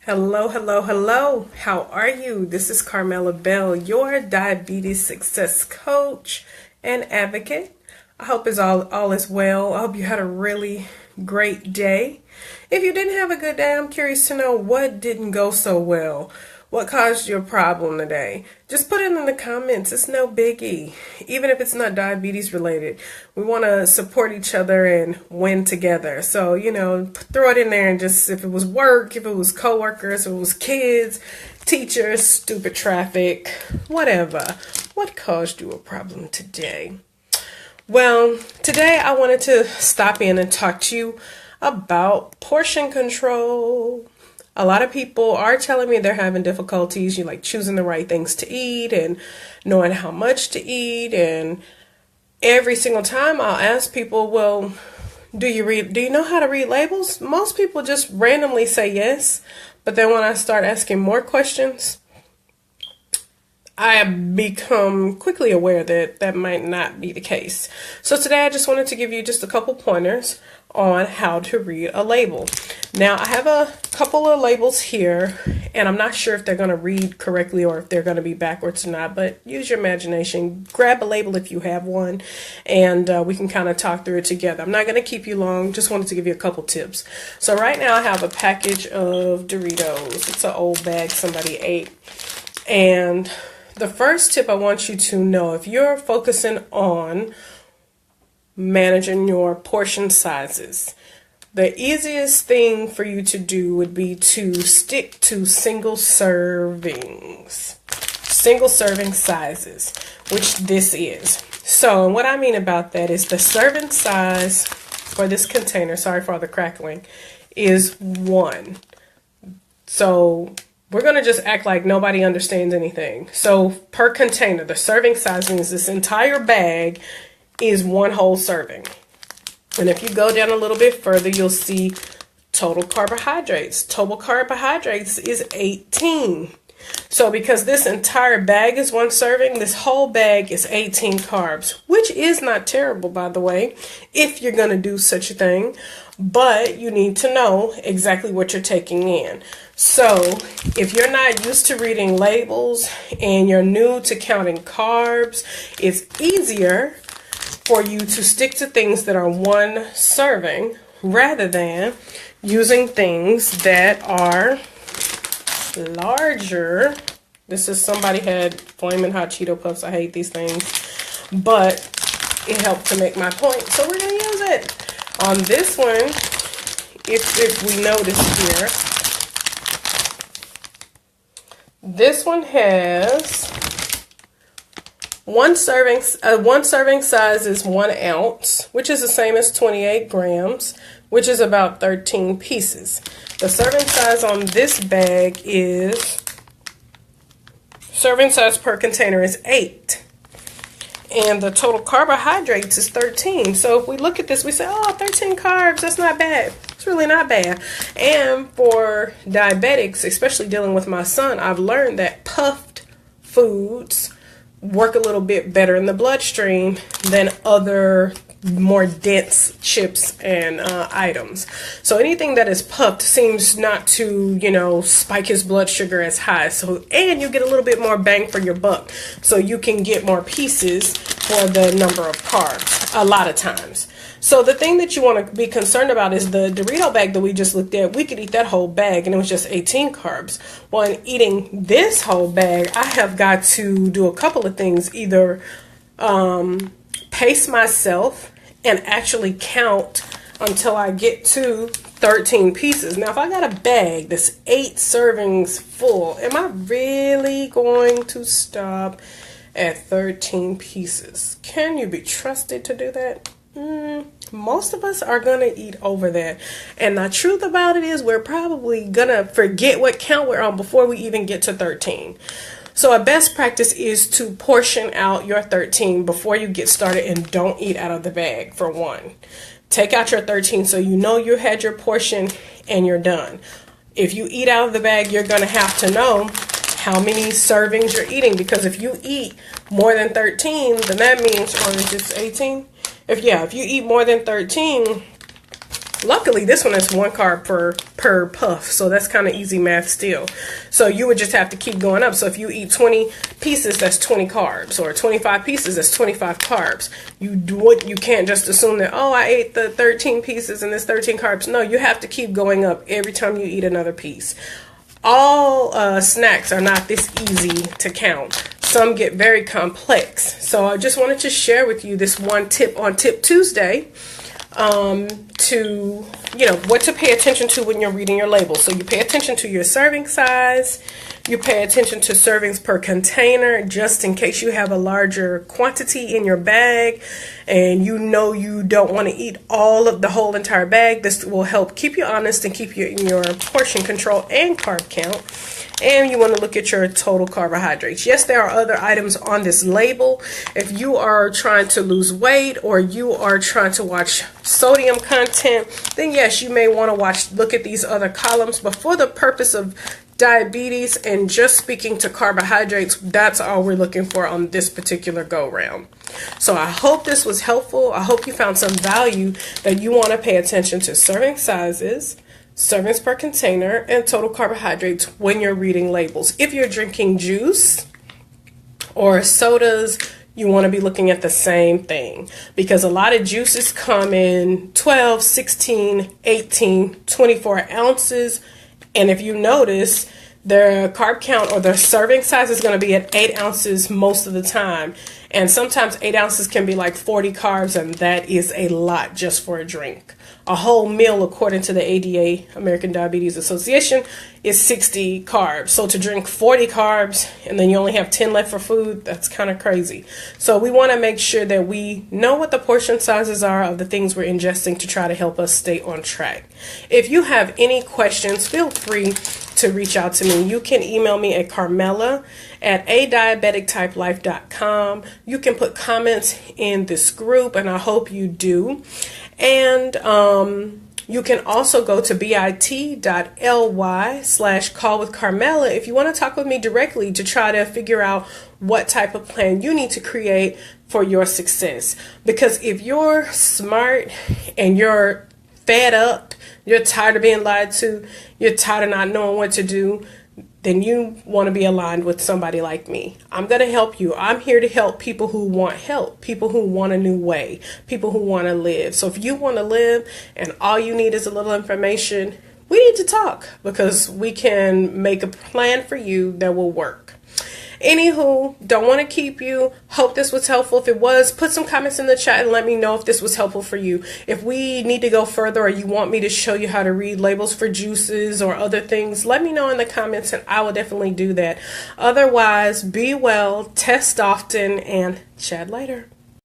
Hello, hello, hello. How are you? This is Carmela Bell, your diabetes success coach and advocate. I hope all is well. I hope you had a really great day. If you didn't have a good day, I'm curious to know what didn't go so well. What caused you a problem today? Just put it in the comments. It's no biggie. Even if it's not diabetes related, we want to support each other and win together. So, throw it in there and just, if it was work, if it was coworkers, if it was kids, teachers, stupid traffic, whatever. What caused you a problem today? Well, today I wanted to stop in and talk to you about portion control. A lot of people are telling me they're having difficulties, choosing the right things to eat and knowing how much to eat. And every single time I'll ask people, well, do you know how to read labels? Most people just randomly say yes. But then when I start asking more questions, I have become quickly aware that that might not be the case. So today I just wanted to give you just a couple pointers on how to read a label. Now I have a couple of labels here and I'm not sure if they're going to read correctly or if they're going to be backwards or not, but use your imagination. Grab a label if you have one and we can kind of talk through it together. I'm not going to keep you long, just wanted to give you a couple tips. So right now I have a package of Doritos. It's an old bag somebody ate. And the first tip I want you to know, if you're focusing on managing your portion sizes, the easiest thing for you to do would be to stick to single serving sizes, which this is. So what I mean about that is the serving size for this container, sorry for all the crackling, is 1. So we're going to just act like nobody understands anything. So per container, the serving size means this entire bag is 1 whole serving. And if you go down a little bit further, you'll see total carbohydrates. Total carbohydrates is 18. So because this entire bag is 1 serving, this whole bag is 18 carbs, which is not terrible, by the way, if you're going to do such a thing. But you need to know exactly what you're taking in. So if you're not used to reading labels and you're new to counting carbs, it's easier for you to stick to things that are 1 serving rather than using things that are larger. This is, somebody had Flamin' Hot Cheeto Puffs. I hate these things, but it helped to make my point, so we're going to use it. On this one, if we notice here, this one has 1 serving. 1 serving size is 1 ounce, which is the same as 28 grams, which is about 13 pieces. The serving size on this bag is, serving size per container is 8. And the total carbohydrates is 13. So if we look at this, we say, oh, 13 carbs, that's not bad. It's really not bad. And for diabetics, especially dealing with my son, I've learned that puffed foods work a little bit better in the bloodstream than other more dense chips and items. So anything that is puffed seems not to, spike his blood sugar as high. So, and you get a little bit more bang for your buck. So you can get more pieces for the number of carbs a lot of times. So the thing that you want to be concerned about is the Dorito bag that we just looked at. We could eat that whole bag and it was just 18 carbs. Well, in eating this whole bag, I have got to do a couple of things. Either pace myself and actually count until I get to 13 pieces. Now, if I got a bag that's 8 servings full, am I really going to stop at 13 pieces? Can you be trusted to do that? Most of us are going to eat over that. And the truth about it is we're probably going to forget what count we're on before we even get to 13. So a best practice is to portion out your 13 before you get started, and don't eat out of the bag for one. Take out your 13 so you know you had your portion and you're done. If you eat out of the bag, you're going to have to know how many servings you're eating, because if you eat more than 13, then that means, or is this 18? If you eat more than 13, Luckily, this one is 1 carb per puff, so that's kind of easy math still. So you would just have to keep going up. So if you eat 20 pieces, that's 20 carbs, or 25 pieces, that's 25 carbs. You can't just assume that, oh, I ate the 13 pieces and there's 13 carbs. No, you have to keep going up every time you eat another piece. All snacks are not this easy to count. Some get very complex. So I just wanted to share with you this one tip on Tip Tuesday, to, what to pay attention to when you're reading your labels. So you pay attention to your serving size, you pay attention to servings per container, just in case you have a larger quantity in your bag and you don't want to eat all of the whole entire bag. This will help keep you honest and keep you in your portion control and carb count. And you want to look at your total carbohydrates. Yes, there are other items on this label. If you are trying to lose weight or you are trying to watch sodium content, then yes, you may want to look at these other columns. But for the purpose of diabetes and just speaking to carbohydrates, that's all we're looking for on this particular go round. So I hope this was helpful. I hope you found some value, that you want to pay attention to serving sizes, servings per container, and total carbohydrates when you're reading labels. If you're drinking juice or sodas, you want to be looking at the same thing, because a lot of juices come in 12, 16, 18, 24 ounces. And if you notice, their carb count or their serving size is going to be at 8 ounces most of the time. And sometimes 8 ounces can be like 40 carbs, and that is a lot just for a drink. A whole meal, according to the ADA, American Diabetes Association, is 60 carbs. So to drink 40 carbs and then you only have 10 left for food, that's kind of crazy. So we want to make sure that we know what the portion sizes are of the things we're ingesting to try to help us stay on track. If you have any questions, feel free to reach out to me. You can email me at carmela@adiabetictypelife.com. You can put comments in this group, and I hope you do. And you can also go to bit.ly/callwithcarmela if you want to talk with me directly to try to figure out what type of plan you need to create for your success. Because if you're smart and you're fed up, you're tired of being lied to, you're tired of not knowing what to do, then you want to be aligned with somebody like me. I'm going to help you. I'm here to help people who want help, people who want a new way, people who want to live. So if you want to live and all you need is a little information, we need to talk, because we can make a plan for you that will work. Anywho, don't want to keep you. Hope this was helpful. If it was, put some comments in the chat and let me know if this was helpful for you. If we need to go further or you want me to show you how to read labels for juices or other things, let me know in the comments and I will definitely do that. Otherwise, be well, test often, and chat later.